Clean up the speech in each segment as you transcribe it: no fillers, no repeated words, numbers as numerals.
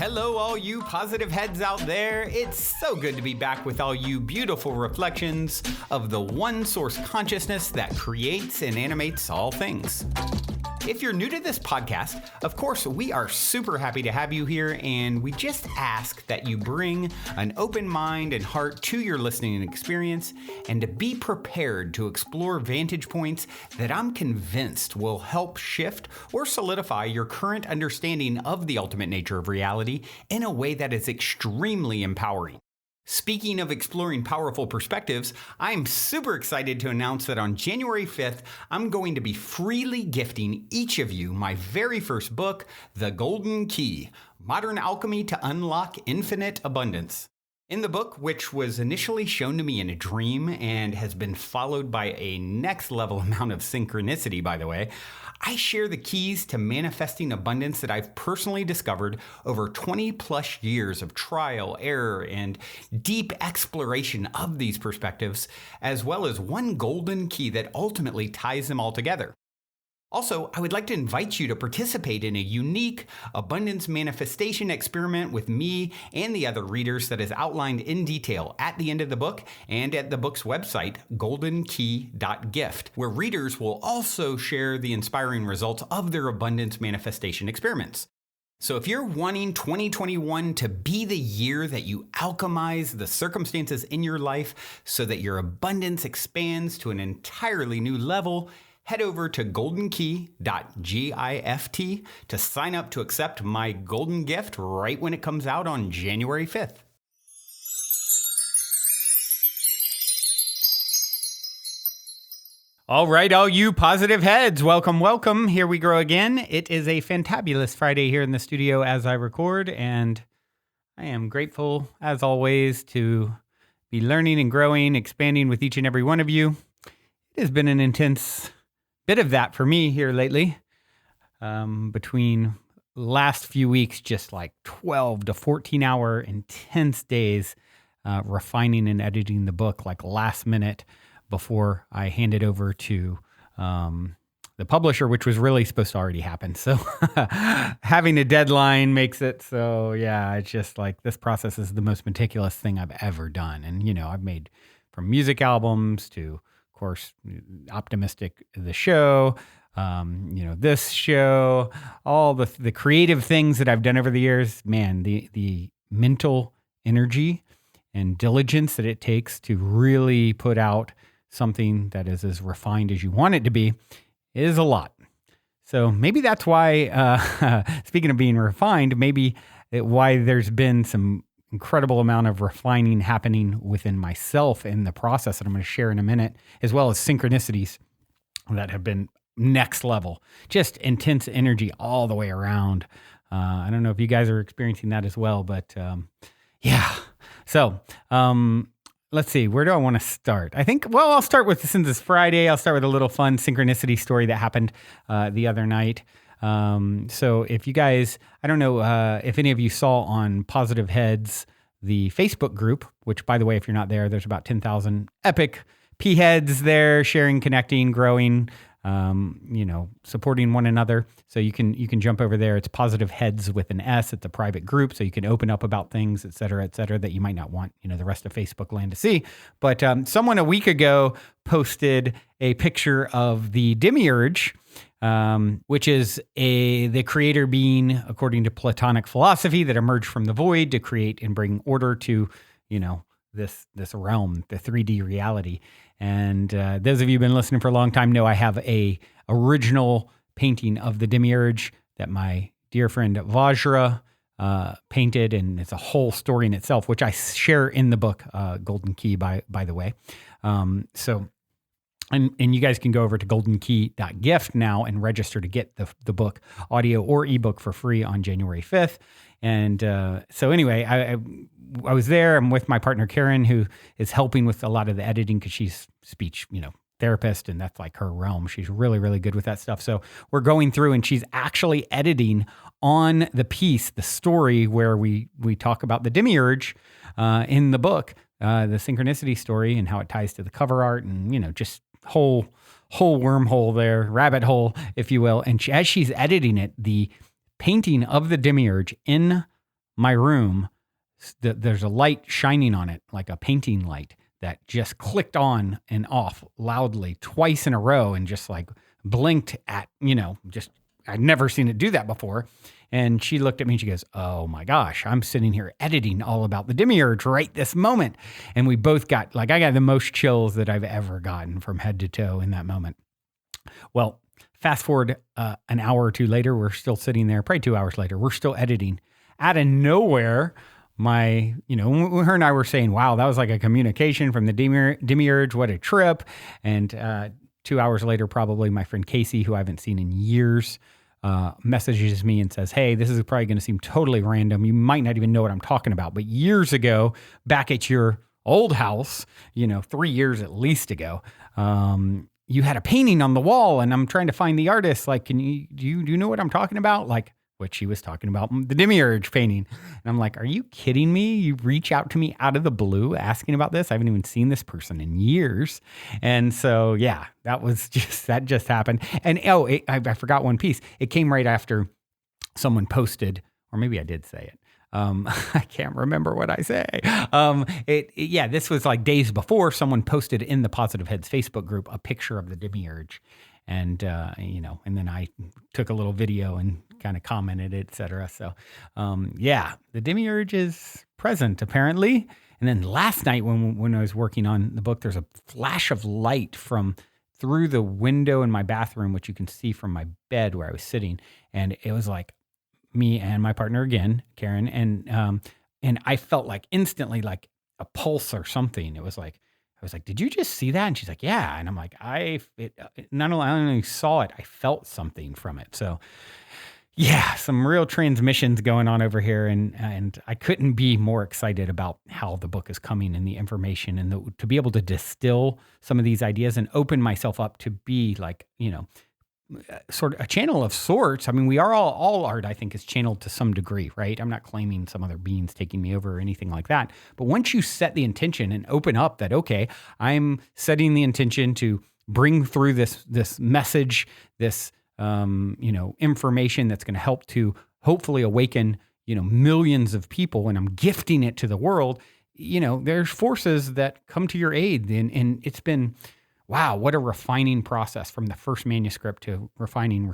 Hello, all you positive heads out there. It's so good to be back with all you beautiful reflections of the one source consciousness that creates and animates all things. If you're new to this podcast, of course, we are super happy to have you here, and we just ask that you bring an open mind and heart to your listening experience and to be prepared to explore vantage points that I'm convinced will help shift or solidify your current understanding of the ultimate nature of reality in a way that is extremely empowering. Speaking of exploring powerful perspectives, I'm super excited to announce that on January 5th, I'm going to be freely gifting each of you my very first book, The Golden Key: Modern Alchemy to Unlock Infinite Abundance. In the book, which was initially shown to me in a dream and has been followed by a next level amount of synchronicity, by the way, I share the keys to manifesting abundance that I've personally discovered over 20 plus years of trial, error, and deep exploration of these perspectives, as well as one golden key that ultimately ties them all together. Also, I would like to invite you to participate in a unique abundance manifestation experiment with me and the other readers that is outlined in detail at the end of the book and at the book's website, goldenkey.gift, where readers will also share the inspiring results of their abundance manifestation experiments. So if you're wanting 2021 to be the year that you alchemize the circumstances in your life so that your abundance expands to an entirely new level, head over to goldenkey.gift to sign up to accept my golden gift right when it comes out on January 5th. All right, all you positive heads, welcome, welcome. Here we grow again. It is a fantabulous Friday here in the studio as I record, and I am grateful, as always, to be learning and growing, expanding with each and every one of you. It has been an intense bit of that for me here lately. Between last few weeks, just like 12 to 14 hour intense days refining and editing the book, like last minute before I handed over to the publisher, which was really supposed to already happen. So having a deadline makes it so, yeah, it's just like this process is the most meticulous thing I've ever done. And, you know, I've made from music albums to, course, Optimistic, the show, this show, all the creative things that I've done over the years. Man, the mental energy and diligence that it takes to really put out something that is as refined as you want it to be is a lot. So maybe that's why, speaking of being refined, why there's been some incredible amount of refining happening within myself in the process that I'm going to share in a minute, as well as synchronicities that have been next level, just intense energy all the way around. I don't know if you guys are experiencing that as well, but yeah. So let's see, where do I want to start? I think, well, I'll start with, since it's Friday, I'll start with a little fun synchronicity story that happened the other night. So if you guys, I don't know if any of you saw on Positive Heads, the Facebook group, which, by the way, if you're not there, there's about 10,000 epic P-heads there, sharing, connecting, growing, supporting one another. So you can jump over there. It's Positive Heads with an S. It's a private group, so you can open up about things, et cetera, that you might not want, the rest of Facebook land to see. But someone a week ago posted a picture of the Demiurge, which is the creator being, according to Platonic philosophy, that emerged from the void to create and bring order to, this realm, the 3D reality. And those of you who've been listening for a long time know I have a original painting of the Demiurge that my dear friend Vajra painted, and it's a whole story in itself, which I share in the book, Golden Key, by the way. And you guys can go over to goldenkey.gift now and register to get the book, audio or ebook, for free on January 5th. And so anyway, I was there. I'm with my partner, Karen, who is helping with a lot of the editing because she's speech, therapist, and that's like her realm. She's really, really good with that stuff. So we're going through, and she's actually editing on the piece, the story where we talk about the Demiurge in the book, the synchronicity story, and how it ties to the cover art, and just whole wormhole there, rabbit hole, if you will. And as she's editing it, the painting of the Demiurge in my room, there's a light shining on it, like a painting light that just clicked on and off loudly twice in a row and just like blinked at, just I'd never seen it do that before. And she looked at me and she goes, "Oh my gosh, I'm sitting here editing all about the demiurge right this moment." And we both got, I got the most chills that I've ever gotten from head to toe in that moment. Well, fast forward an hour or two later, we're still sitting there, probably 2 hours later, we're still editing. Out of nowhere, her and I were saying, wow, that was like a communication from the demiurge. What a trip. And 2 hours later, probably my friend Casey, who I haven't seen in years, messages me and says, "Hey, this is probably going to seem totally random. You might not even know what I'm talking about. But years ago, back at your old house, 3 years at least ago, you had a painting on the wall, and I'm trying to find the artist. Like, do you know what I'm talking about?" Like what she was talking about, the demiurge painting. And I'm like, "Are you kidding me? You reach out to me out of the blue asking about this? I haven't even seen this person in years." And so, yeah, that just happened. And I forgot one piece. It came right after someone posted, or maybe I did say it. I can't remember what I say. This was like days before someone posted in the Positive Heads Facebook group a picture of the demiurge. And, and then I took a little video and kind of commented, et cetera. So, the demiurge is present apparently. And then last night when I was working on the book, there's a flash of light from through the window in my bathroom, which you can see from my bed where I was sitting. And it was like me and my partner again, Karen. And I felt like instantly like a pulse or something. I was like, "Did you just see that?" And she's like, "Yeah." And I'm like, not only saw it, I felt something from it. So yeah, some real transmissions going on over here. And I couldn't be more excited about how the book is coming and the information and to be able to distill some of these ideas and open myself up to be like, sort of a channel of sorts. I mean, we are all art, I think, is channeled to some degree, right? I'm not claiming some other beings taking me over or anything like that. But once you set the intention and open up that, okay, I'm setting the intention to bring through this message, this information that's going to help to hopefully awaken, millions of people, and I'm gifting it to the world, there's forces that come to your aid. And it's been, wow, what a refining process from the first manuscript to refining.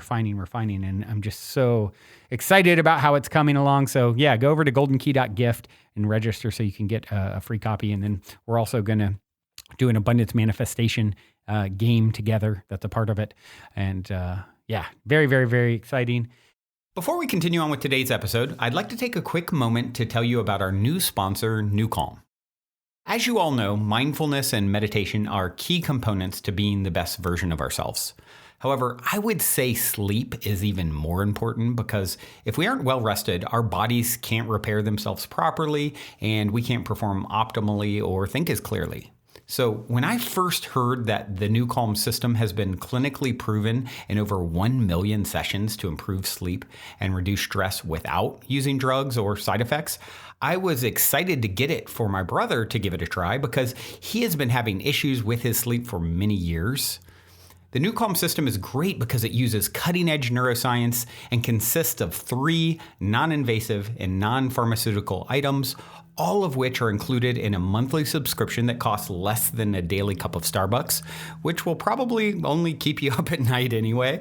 And I'm just so excited about how it's coming along. So yeah, go over to goldenkey.gift and register so you can get a free copy. And then we're also going to do an abundance manifestation game together. That's a part of it. And very, very, very exciting. Before we continue on with today's episode, I'd like to take a quick moment to tell you about our new sponsor, NewCalm. As you all know, mindfulness and meditation are key components to being the best version of ourselves. However, I would say sleep is even more important because if we aren't well rested, our bodies can't repair themselves properly and we can't perform optimally or think as clearly. So when I first heard that the NewCalm system has been clinically proven in over 1 million sessions to improve sleep and reduce stress without using drugs or side effects, I was excited to get it for my brother to give it a try because he has been having issues with his sleep for many years. The NewCalm system is great because it uses cutting-edge neuroscience and consists of 3 non-invasive and non-pharmaceutical items, all of which are included in a monthly subscription that costs less than a daily cup of Starbucks, which will probably only keep you up at night anyway.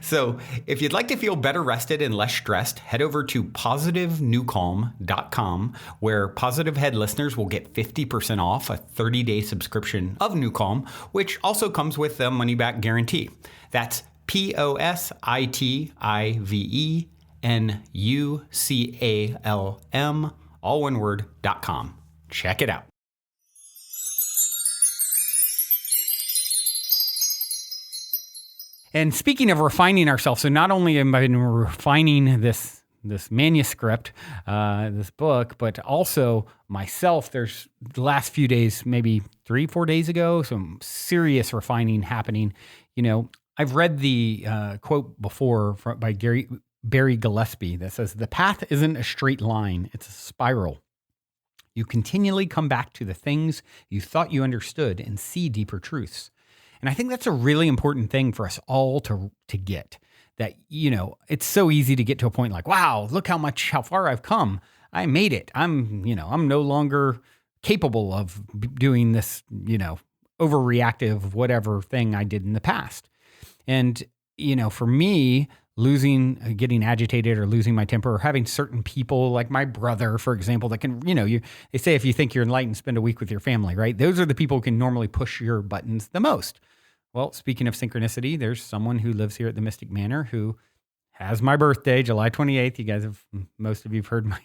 So if you'd like to feel better rested and less stressed, head over to positivenewcalm.com, where Positive Head listeners will get 50% off a 30-day subscription of NewCalm, which also comes with a money-back guarantee. That's positivenucalm, all one word, .com. Check it out. And speaking of refining ourselves, so not only am I refining this manuscript, this book, but also myself, there's the last few days, maybe 3-4 days ago, some serious refining happening. I've read the quote before by Barry Gillespie that says, "The path isn't a straight line, it's a spiral. You continually come back to the things you thought you understood and see deeper truths." And I think that's a really important thing for us all to get. That, it's so easy to get to a point like, wow, look how far I've come. I made it. I'm no longer capable of doing this, overreactive, whatever thing I did in the past. And, for me, getting agitated or losing my temper or having certain people like my brother, for example, that can, they say if you think you're enlightened, spend a week with your family, right? Those are the people who can normally push your buttons the most. Well, speaking of synchronicity, there's someone who lives here at the Mystic Manor who has my birthday, July 28th. Most of you have heard my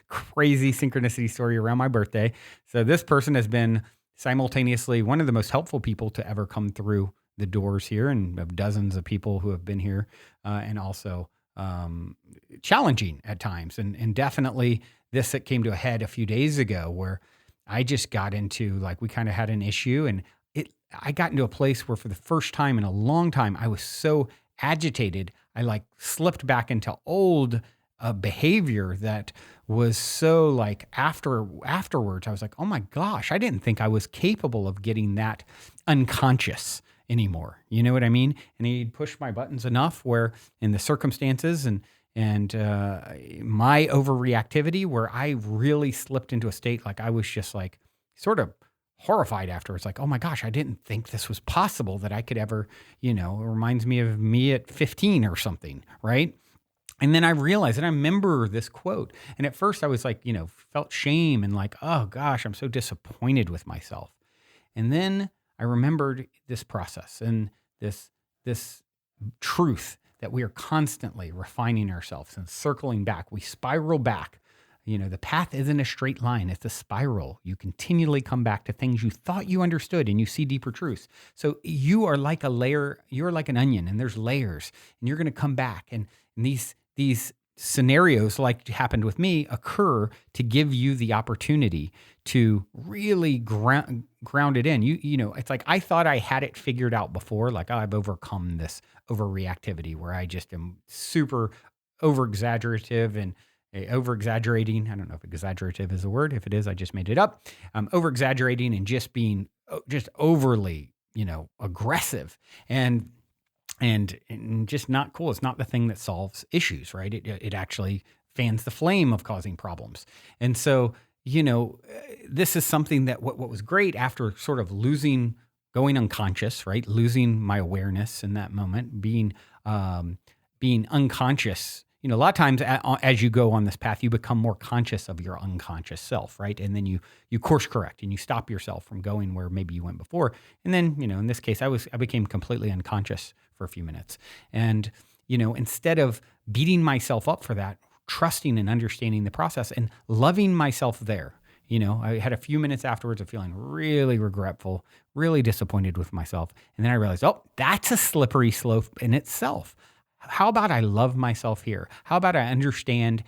crazy synchronicity story around my birthday. So this person has been simultaneously one of the most helpful people to ever come through the doors here, and of dozens of people who have been here, and also challenging at times. And definitely this that came to a head a few days ago where I just got into, we kind of had an issue, and I got into a place where for the first time in a long time, I was so agitated. I slipped back into old behavior that was so afterwards, I was like, oh my gosh, I didn't think I was capable of getting that unconscious anymore. You know what I mean? And he'd pushed my buttons enough where in the circumstances and my overreactivity where I really slipped into a state I was just sort of horrified afterwards, oh my gosh, I didn't think this was possible that I could ever, it reminds me of me at 15 or something, right? And then I realized, and I remember this quote, and at first I was felt shame and oh gosh, I'm so disappointed with myself. And then I remembered this process and this truth that we are constantly refining ourselves and circling back. We spiral back. The path isn't a straight line. It's a spiral. You continually come back to things you thought you understood and you see deeper truths. So you are like a layer, you're like an onion and there's layers and you're going to come back. And these scenarios like happened with me occur to give you the opportunity to really ground it in. It's I thought I had it figured out before, I've overcome this overreactivity where I just am super over-exaggerative and over-exaggerating. I don't know if exaggerative is a word. If it is, I just made it up. Over-exaggerating and just being just overly, aggressive and just not cool. It's not the thing that solves issues, right? It actually fans the flame of causing problems. And so, this is something that what was great after sort of going unconscious, right? Losing my awareness in that moment, being unconscious. A lot of times as you go on this path, you become more conscious of your unconscious self, right? And then you course correct and you stop yourself from going where maybe you went before. And then, in this case, I became completely unconscious for a few minutes. And, instead of beating myself up for that, trusting and understanding the process and loving myself there, I had a few minutes afterwards of feeling really regretful, really disappointed with myself. And then I realized, that's a slippery slope in itself. How about I love myself here? How about I understand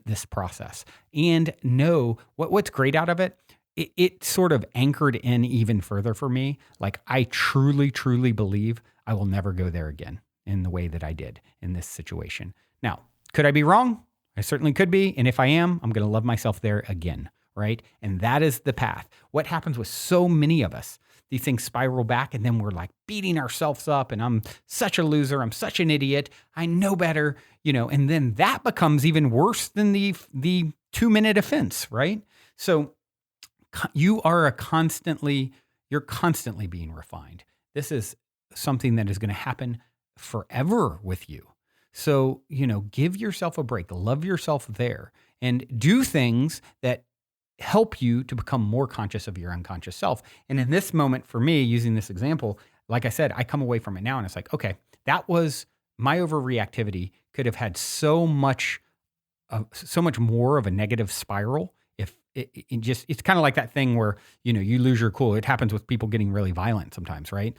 this process and know what's great out of it? It sort of anchored in even further for me. I truly, truly believe I will never go there again in the way that I did in this situation. Now, could I be wrong? I certainly could be. And if I am, I'm going to love myself there again, right? And that is the path. What happens with so many of us, these things spiral back and then we're beating ourselves up and I'm such a loser. I'm such an idiot. I know better, and then that becomes even worse than the 2-minute offense, right? So you're constantly being refined. This is something that is going to happen forever with you. So, give yourself a break, love yourself there and do things that help you to become more conscious of your unconscious self. And in this moment, for me, using this example, like I said, I come away from it now and it's okay, that was my overreactivity could have had so much more of a negative spiral. If it's kind of like that thing where, you lose your cool. It happens with people getting really violent sometimes, right?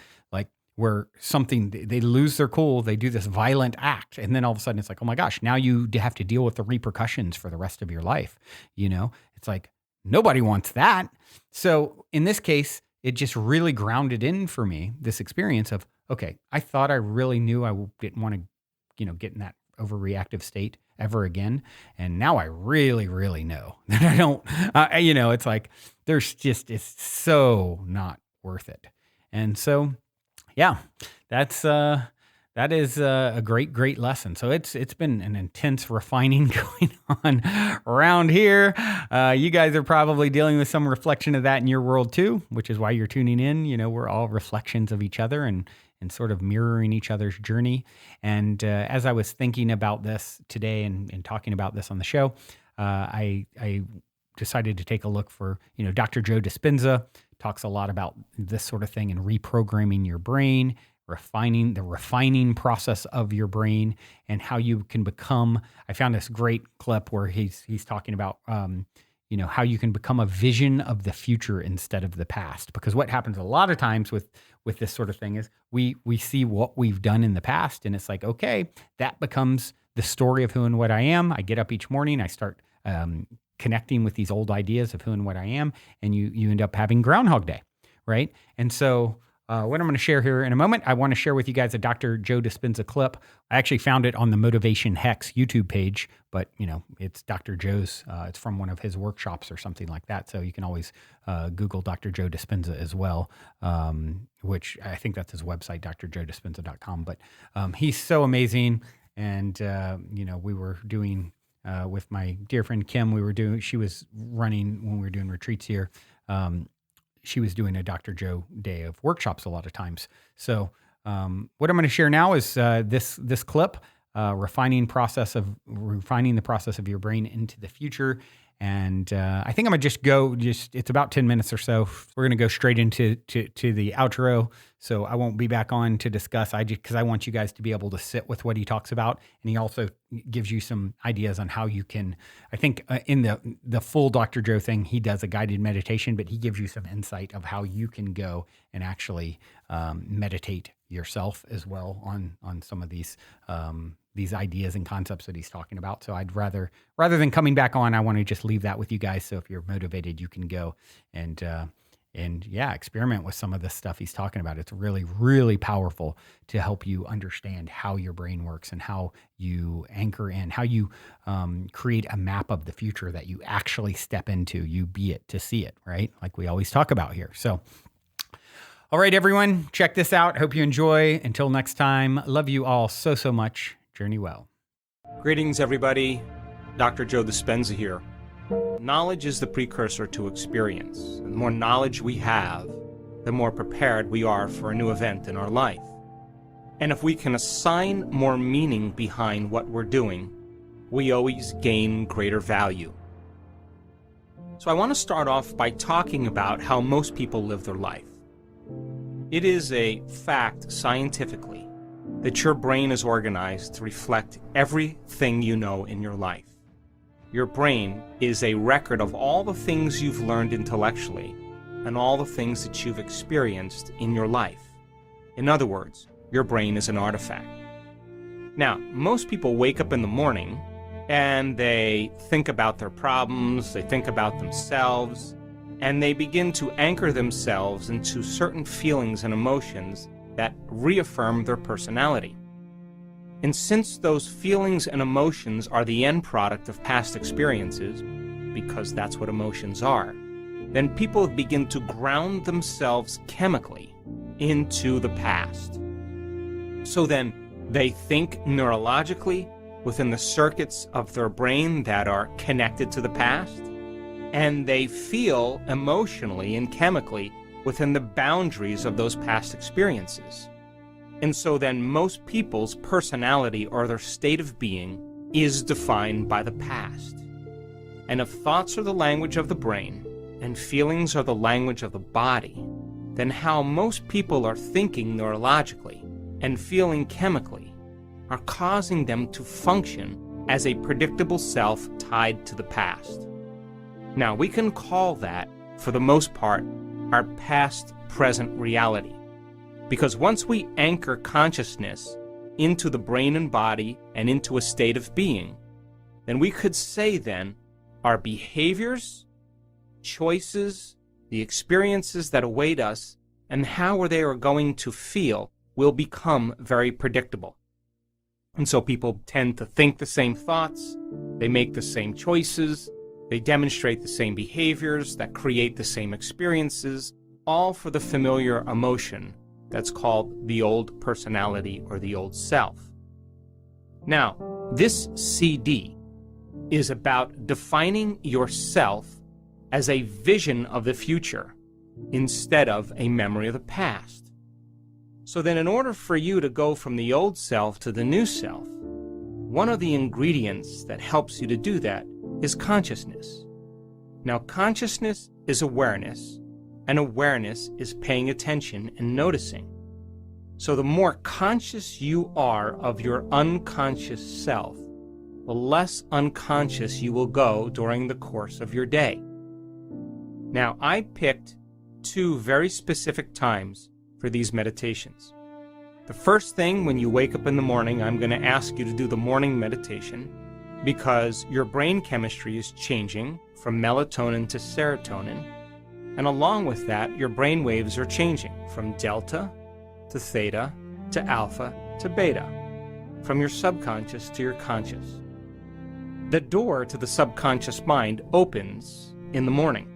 Where they lose their cool, they do this violent act. And then all of a sudden it's oh my gosh, now you have to deal with the repercussions for the rest of your life. It's nobody wants that. So in this case, it just really grounded in for me, this experience of, okay, I thought I really knew I didn't want to, get in that overreactive state ever again. And now I really, really know that I don't, it's so not worth it. And so, yeah, that's That is a great, great lesson. So it's been an intense refining going on around here. You guys are probably dealing with some reflection of that in your world too, which is why you're tuning in. You know, we're all reflections of each other and sort of mirroring each other's journey. And as I was thinking about this today and talking about this on the show, I decided to take a look for, Dr. Joe Dispenza talks a lot about this sort of thing and reprogramming your brain, refining process of your brain, and how you can become. I found this great clip where he's talking about how you can become a vision of the future instead of the past. Because what happens a lot of times with this sort of thing is we see what we've done in the past, and it's like, okay, that becomes the story of who and what I am. I get up each morning, I start connecting with these old ideas of who and what I am, and you end up having Groundhog Day, right? And so what I'm going to share here in a moment, I want to share with you guys a Dr. Joe Dispenza clip. I actually found it on the Motivation Hex YouTube page, but it's Dr. Joe's. It's from one of his workshops or something like that. So you can always Google Dr. Joe Dispenza as well, which I think that's his website, drjoedispenza.com. But he's so amazing, and we were doing with my dear friend Kim. She was running when we were doing retreats here. She was doing a Dr. Joe day of workshops a lot of times. So what I'm going to share now is this clip, refining the process of your brain into the future. And I think I'm going to it's about 10 minutes or so. We're going to go straight into the outro. So I won't be back on to discuss, because I want you guys to be able to sit with what he talks about. And he also gives you some ideas on how you can, I think in the full Dr. Joe thing, he does a guided meditation, but he gives you some insight of how you can go and actually meditate yourself as well on some of these ideas and concepts that he's talking about. So I'd rather than coming back on, I want to just leave that with you guys. So if you're motivated, you can go and experiment with some of this stuff he's talking about. It's really, really powerful to help you understand how your brain works and how you anchor in, how you create a map of the future that you actually step into. You be it to see it, right? Like we always talk about here. So, all right, everyone, check this out. Hope you enjoy. Until next time, love you all so, so much. Journey well. Greetings, everybody. Dr. Joe Dispenza here. Knowledge is the precursor to experience. And the more knowledge we have, the more prepared we are for a new event in our life. And if we can assign more meaning behind what we're doing, we always gain greater value. So I want to start off by talking about how most people live their life. It is a fact scientifically that your brain is organized to reflect everything you know in your life. Your brain is a record of all the things you've learned intellectually and all the things that you've experienced in your life. In other words, your brain is an artifact. Now, most people wake up in the morning and they think about their problems, they think about themselves, and they begin to anchor themselves into certain feelings and emotions that reaffirm their personality. And since those feelings and emotions are the end product of past experiences, because that's what emotions are, then people begin to ground themselves chemically into the past. So then they think neurologically within the circuits of their brain that are connected to the past, and they feel emotionally and chemically within the boundaries of those past experiences. And so then most people's personality or their state of being is defined by the past. And if thoughts are the language of the brain and feelings are the language of the body, then how most people are thinking neurologically and feeling chemically are causing them to function as a predictable self tied to the past. Now, we can call that, for the most part, our past-present reality. Because once we anchor consciousness into the brain and body and into a state of being, then we could say then our behaviors, choices, the experiences that await us, and how they are going to feel will become very predictable. And so people tend to think the same thoughts, they make the same choices, they demonstrate the same behaviors that create the same experiences, all for the familiar emotion that's called the old personality or the old self. Now, this CD is about defining yourself as a vision of the future instead of a memory of the past. So then in order for you to go from the old self to the new self, one of the ingredients that helps you to do that is consciousness. Now, consciousness is awareness, and awareness is paying attention and noticing. So the more conscious you are of your unconscious self, the less unconscious you will go during the course of your day. Now, I picked 2 very specific times for these meditations. The first thing, when you wake up in the morning, I'm going to ask you to do the morning meditation because your brain chemistry is changing from melatonin to serotonin. And along with that, your brain waves are changing from delta to theta to alpha to beta, from your subconscious to your conscious. The door to the subconscious mind opens in the morning.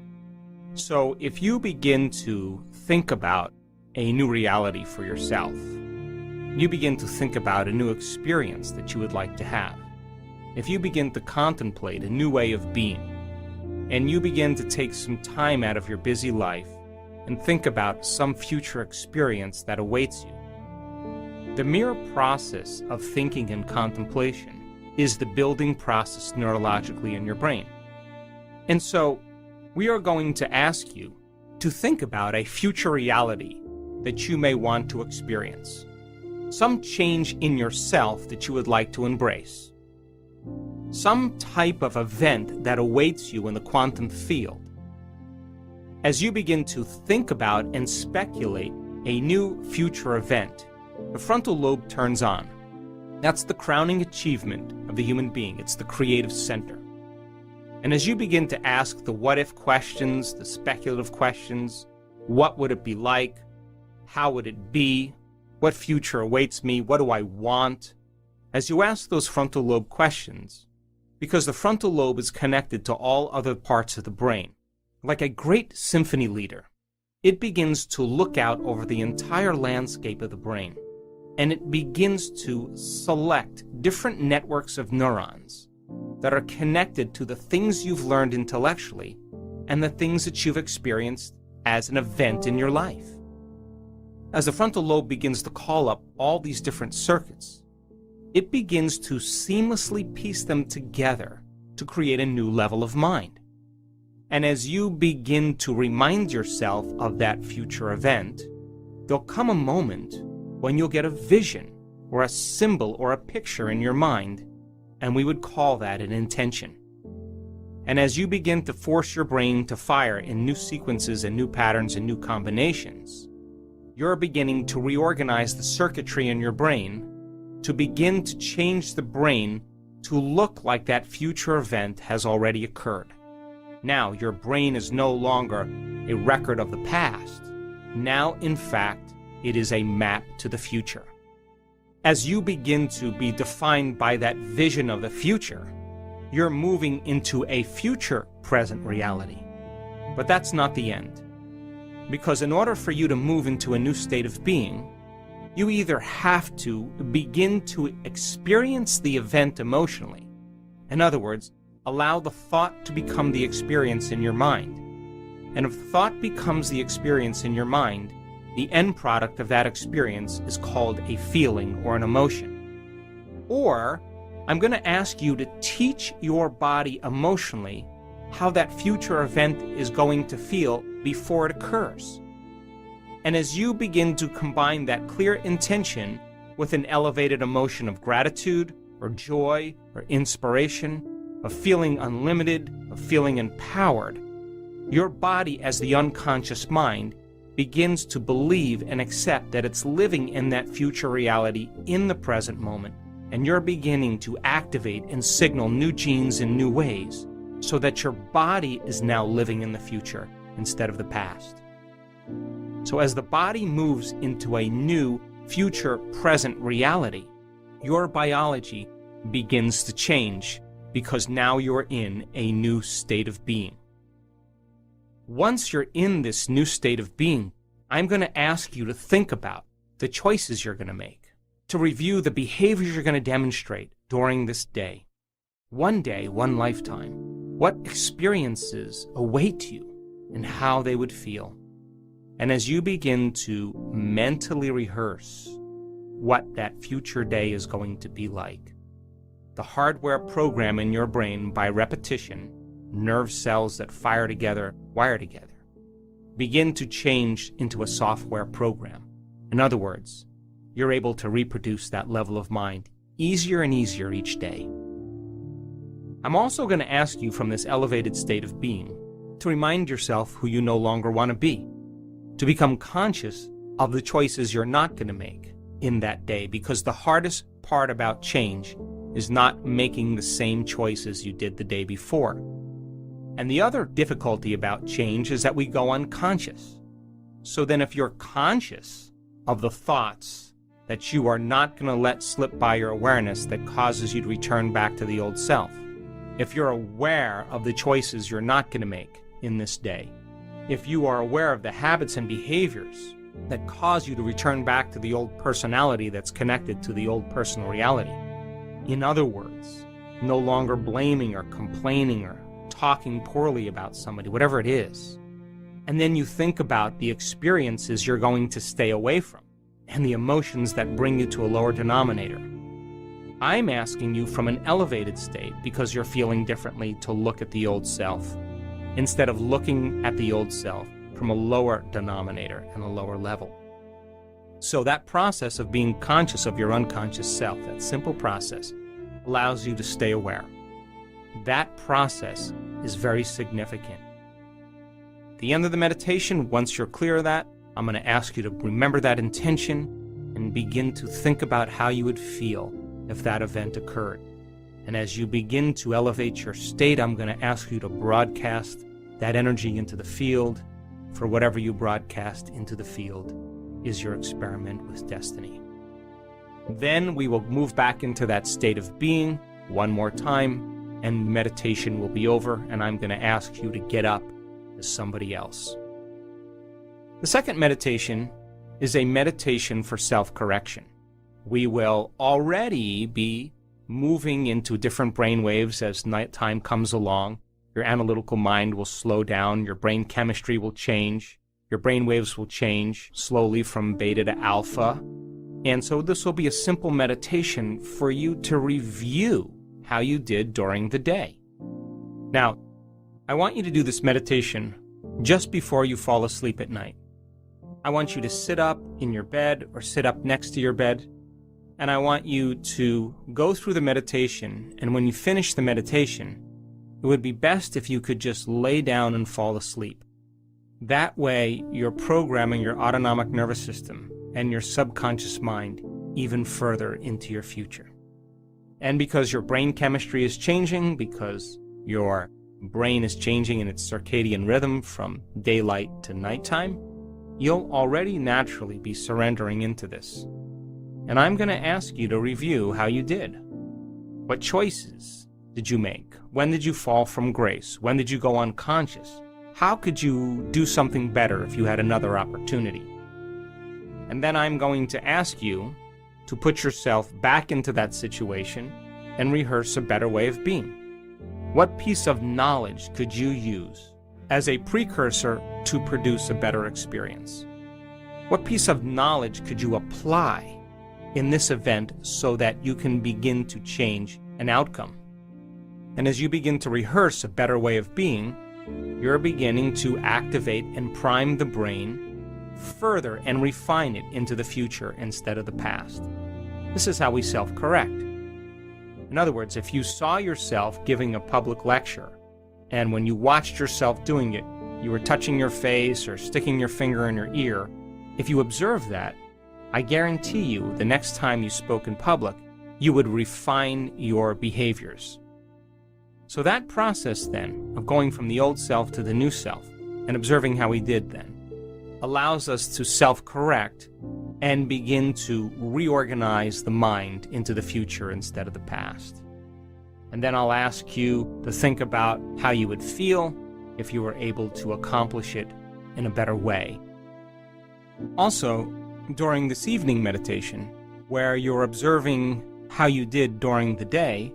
So if you begin to think about a new reality for yourself, you begin to think about a new experience that you would like to have, if you begin to contemplate a new way of being, and you begin to take some time out of your busy life and think about some future experience that awaits you, the mere process of thinking and contemplation is the building process neurologically in your brain. And so we are going to ask you to think about a future reality that you may want to experience, some change in yourself that you would like to embrace, some type of event that awaits you in the quantum field. As you begin to think about and speculate a new future event, the frontal lobe turns on. That's the crowning achievement of the human being. It's the creative center. And as you begin to ask the what-if questions, the speculative questions, what would it be like? How would it be? What future awaits me? What do I want? As you ask those frontal lobe questions, because the frontal lobe is connected to all other parts of the brain, like a great symphony leader, it begins to look out over the entire landscape of the brain, and it begins to select different networks of neurons that are connected to the things you've learned intellectually and the things that you've experienced as an event in your life. As the frontal lobe begins to call up all these different circuits, it begins to seamlessly piece them together to create a new level of mind. And as you begin to remind yourself of that future event, there'll come a moment when you'll get a vision or a symbol or a picture in your mind, and we would call that an intention. And as you begin to force your brain to fire in new sequences and new patterns and new combinations, you're beginning to reorganize the circuitry in your brain to begin to change the brain to look like that future event has already occurred. Now, your brain is no longer a record of the past. Now, in fact, it is a map to the future. As you begin to be defined by that vision of the future, you're moving into a future present reality. But that's not the end. Because in order for you to move into a new state of being, you either have to begin to experience the event emotionally. In other words, allow the thought to become the experience in your mind. And if thought becomes the experience in your mind, the end product of that experience is called a feeling or an emotion. Or, I'm going to ask you to teach your body emotionally how that future event is going to feel before it occurs. And as you begin to combine that clear intention with an elevated emotion of gratitude or joy or inspiration, of feeling unlimited, of feeling empowered, your body as the unconscious mind begins to believe and accept that it's living in that future reality in the present moment, and you're beginning to activate and signal new genes in new ways so that your body is now living in the future instead of the past. So as the body moves into a new future present reality, your biology begins to change because now you're in a new state of being. Once you're in this new state of being, I'm going to ask you to think about the choices you're going to make, to review the behaviors you're going to demonstrate during this day. One day, one lifetime. What experiences await you and how they would feel. And as you begin to mentally rehearse what that future day is going to be like, the hardware program in your brain, by repetition, nerve cells that fire together, wire together, begin to change into a software program. In other words, you're able to reproduce that level of mind easier and easier each day. I'm also going to ask you from this elevated state of being to remind yourself who you no longer want to be, to become conscious of the choices you're not going to make in that day, because the hardest part about change is not making the same choices you did the day before. And the other difficulty about change is that we go unconscious. So then if you're conscious of the thoughts that you are not going to let slip by your awareness that causes you to return back to the old self, if you're aware of the choices you're not going to make in this day, if you are aware of the habits and behaviors that cause you to return back to the old personality that's connected to the old personal reality, in other words, no longer blaming or complaining or talking poorly about somebody, whatever it is, and then you think about the experiences you're going to stay away from and the emotions that bring you to a lower denominator, I'm asking you from an elevated state, because you're feeling differently, to look at the old self instead of looking at the old self from a lower denominator and a lower level. So that process of being conscious of your unconscious self, that simple process, allows you to stay aware. That process is very significant. At the end of the meditation, once you're clear of that, I'm going to ask you to remember that intention and begin to think about how you would feel if that event occurred. And as you begin to elevate your state, I'm going to ask you to broadcast that energy into the field, for whatever you broadcast into the field is your experiment with destiny. Then we will move back into that state of being one more time, and meditation will be over, and I'm going to ask you to get up as somebody else. The second meditation is a meditation for self-correction. We will already be moving into different brain waves as nighttime comes along. Your analytical mind will slow down, your brain chemistry will change, your brain waves will change slowly from beta to alpha. And so this will be a simple meditation for you to review how you did during the day. Now, I want you to do this meditation just before you fall asleep at night. I want you to sit up in your bed or sit up next to your bed, and I want you to go through the meditation, and when you finish the meditation, it would be best if you could just lay down and fall asleep. That way, you're programming your autonomic nervous system and your subconscious mind even further into your future. And because your brain chemistry is changing, because your brain is changing in its circadian rhythm from daylight to nighttime, you'll already naturally be surrendering into this. And I'm going to ask you to review how you did. What choices did you make? When did you fall from grace? When did you go unconscious? How could you do something better if you had another opportunity? And then I'm going to ask you to put yourself back into that situation and rehearse a better way of being. What piece of knowledge could you use as a precursor to produce a better experience? What piece of knowledge could you apply in this event so that you can begin to change an outcome? And as you begin to rehearse a better way of being, you're beginning to activate and prime the brain further and refine it into the future instead of the past. This is how we self-correct. In other words, if you saw yourself giving a public lecture, and when you watched yourself doing it, you were touching your face or sticking your finger in your ear, if you observed that, I guarantee you the next time you spoke in public, you would refine your behaviors. So that process then of going from the old self to the new self and observing how we did then allows us to self-correct and begin to reorganize the mind into the future instead of the past. And then I'll ask you to think about how you would feel if you were able to accomplish it in a better way. Also, during this evening meditation, where you're observing how you did during the day,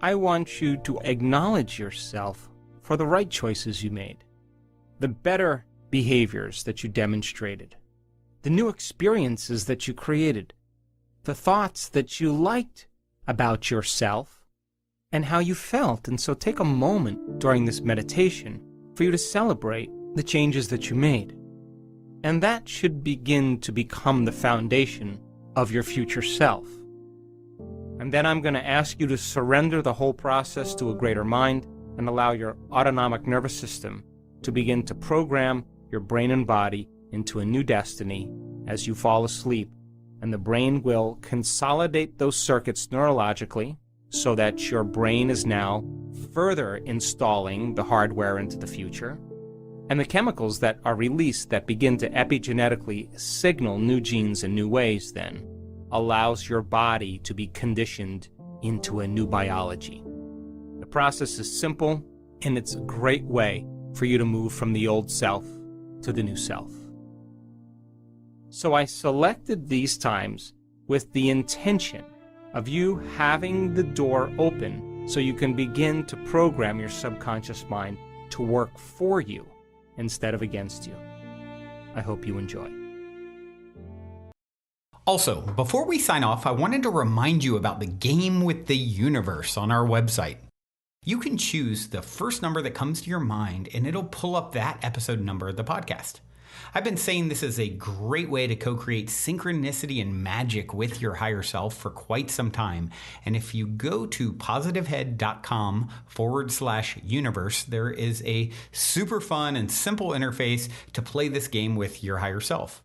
I want you to acknowledge yourself for the right choices you made, the better behaviors that you demonstrated, the new experiences that you created, the thoughts that you liked about yourself, and how you felt. And so take a moment during this meditation for you to celebrate the changes that you made. And that should begin to become the foundation of your future self. And then I'm going to ask you to surrender the whole process to a greater mind and allow your autonomic nervous system to begin to program your brain and body into a new destiny as you fall asleep. And the brain will consolidate those circuits neurologically so that your brain is now further installing the hardware into the future. And the chemicals that are released that begin to epigenetically signal new genes in new ways then allows your body to be conditioned into a new biology. The process is simple, and it's a great way for you to move from the old self to the new self. So I selected these times with the intention of you having the door open so you can begin to program your subconscious mind to work for you instead of against you. I hope you enjoy. Also, before we sign off, I wanted to remind you about the game with the universe on our website. You can choose the first number that comes to your mind, and it'll pull up that episode number of the podcast. I've been saying this is a great way to co-create synchronicity and magic with your higher self for quite some time. And if you go to positivehead.com/universe, there is a super fun and simple interface to play this game with your higher self.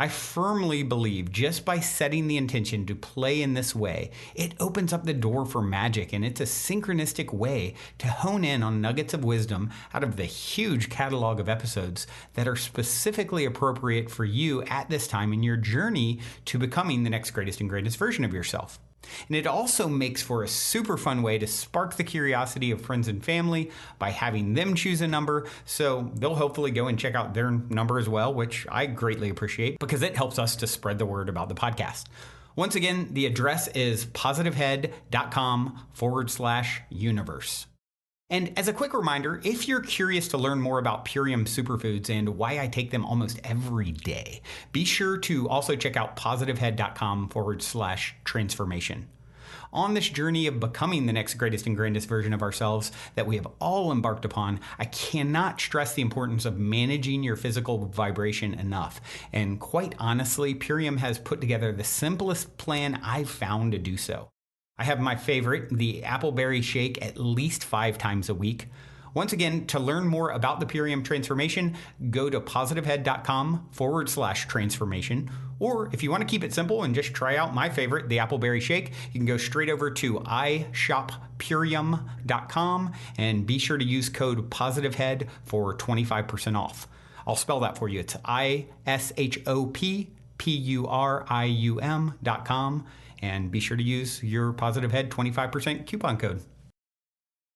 I firmly believe just by setting the intention to play in this way, it opens up the door for magic, and it's a synchronistic way to hone in on nuggets of wisdom out of the huge catalog of episodes that are specifically appropriate for you at this time in your journey to becoming the next greatest and greatest version of yourself. And it also makes for a super fun way to spark the curiosity of friends and family by having them choose a number, so they'll hopefully go and check out their number as well, which I greatly appreciate because it helps us to spread the word about the podcast. Once again, the address is positivehead.com/universe. And as a quick reminder, if you're curious to learn more about Purium superfoods and why I take them almost every day, be sure to also check out positivehead.com/transformation. On this journey of becoming the next greatest and grandest version of ourselves that we have all embarked upon, I cannot stress the importance of managing your physical vibration enough. And quite honestly, Purium has put together the simplest plan I've found to do so. I have my favorite, the appleberry shake, at least 5 times a week. Once again, to learn more about the Purium transformation, go to positivehead.com/transformation. Or if you want to keep it simple and just try out my favorite, the appleberry shake, you can go straight over to ishoppurium.com and be sure to use code positivehead for 25% off. I'll spell that for you. It's ishoppurium.com. And be sure to use your Positive Head 25% coupon code.